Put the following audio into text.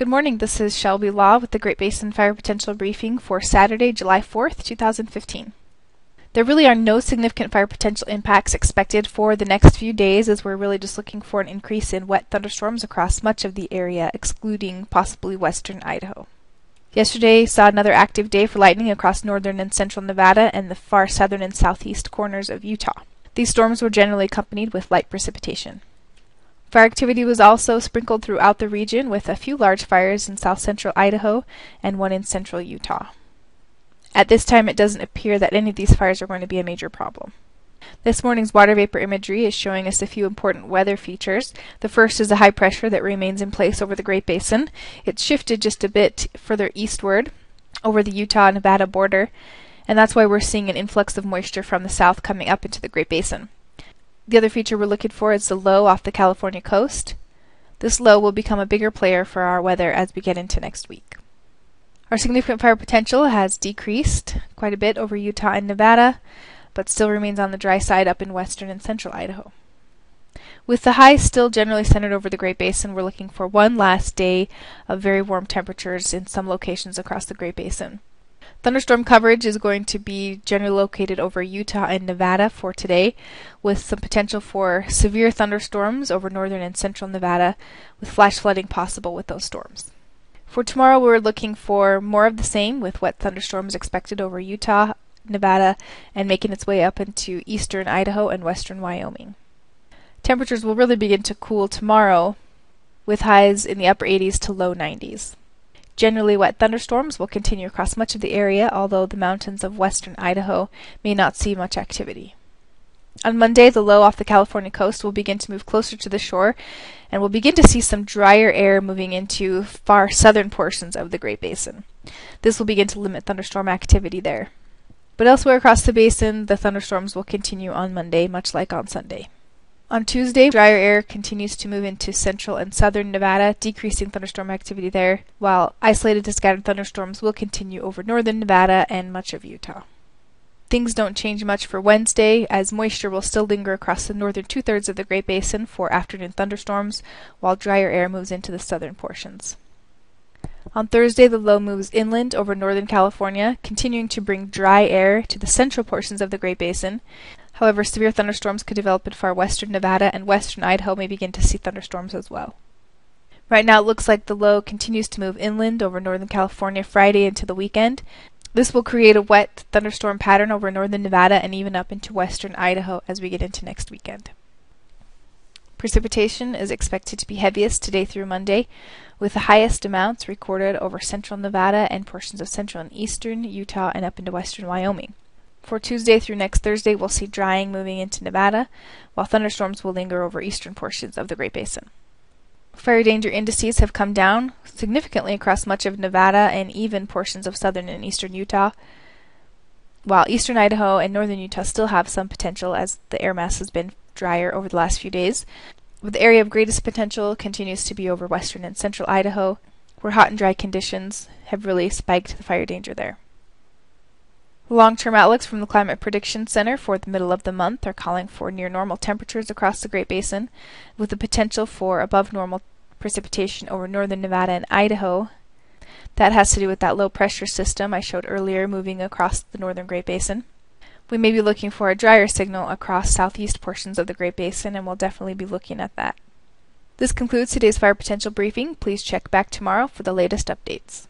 Good morning, this is Shelby Law with the Great Basin Fire Potential Briefing for Saturday, July 4th, 2015. There really are no significant fire potential impacts expected for the next few days, as we're really just looking for an increase in wet thunderstorms across much of the area, excluding possibly western Idaho. Yesterday saw another active day for lightning across northern and central Nevada and the far southern and southeast corners of Utah. These storms were generally accompanied with light precipitation. Fire activity was also sprinkled throughout the region, with a few large fires in south-central Idaho and one in central Utah. At this time, it doesn't appear that any of these fires are going to be a major problem. This morning's water vapor imagery is showing us a few important weather features. The first is a high pressure that remains in place over the Great Basin. It's shifted just a bit further eastward over the Utah-Nevada border, and that's why we're seeing an influx of moisture from the south coming up into the Great Basin. The other feature we're looking for is the low off the California coast. This low will become a bigger player for our weather as we get into next week. Our significant fire potential has decreased quite a bit over Utah and Nevada, but still remains on the dry side up in western and central Idaho. With the highs still generally centered over the Great Basin, we're looking for one last day of very warm temperatures in some locations across the Great Basin. Thunderstorm coverage is going to be generally located over Utah and Nevada for today, with some potential for severe thunderstorms over northern and central Nevada, with flash flooding possible with those storms. For tomorrow, we're looking for more of the same, with wet thunderstorms expected over Utah, Nevada, and making its way up into eastern Idaho and western Wyoming. Temperatures will really begin to cool tomorrow, with highs in the upper 80s to low 90s. Generally, wet thunderstorms will continue across much of the area, although the mountains of western Idaho may not see much activity. On Monday, the low off the California coast will begin to move closer to the shore, and we'll begin to see some drier air moving into far southern portions of the Great Basin. This will begin to limit thunderstorm activity there. But elsewhere across the basin, the thunderstorms will continue on Monday, much like on Sunday. On Tuesday, drier air continues to move into central and southern Nevada, decreasing thunderstorm activity there, while isolated to scattered thunderstorms will continue over northern Nevada and much of Utah. Things don't change much for Wednesday, as moisture will still linger across the northern two-thirds of the Great Basin for afternoon thunderstorms, while drier air moves into the southern portions. On Thursday, the low moves inland over northern California, continuing to bring dry air to the central portions of the Great Basin. However, severe thunderstorms could develop in far western Nevada, and western Idaho may begin to see thunderstorms as well. Right now, it looks like the low continues to move inland over northern California Friday into the weekend. This will create a wet thunderstorm pattern over northern Nevada and even up into western Idaho as we get into next weekend. Precipitation is expected to be heaviest today through Monday, with the highest amounts recorded over central Nevada and portions of central and eastern Utah and up into western Wyoming. For Tuesday through next Thursday, we'll see drying moving into Nevada, while thunderstorms will linger over eastern portions of the Great Basin. Fire danger indices have come down significantly across much of Nevada and even portions of southern and eastern Utah, while eastern Idaho and northern Utah still have some potential as the air mass has been drier over the last few days. But the area of greatest potential continues to be over western and central Idaho, where hot and dry conditions have really spiked the fire danger there. Long-term outlooks from the Climate Prediction Center for the middle of the month are calling for near normal temperatures across the Great Basin, with the potential for above normal precipitation over northern Nevada and Idaho. That has to do with that low pressure system I showed earlier moving across the northern Great Basin. We may be looking for a drier signal across southeast portions of the Great Basin, and we'll definitely be looking at that. This concludes today's fire potential briefing. Please check back tomorrow for the latest updates.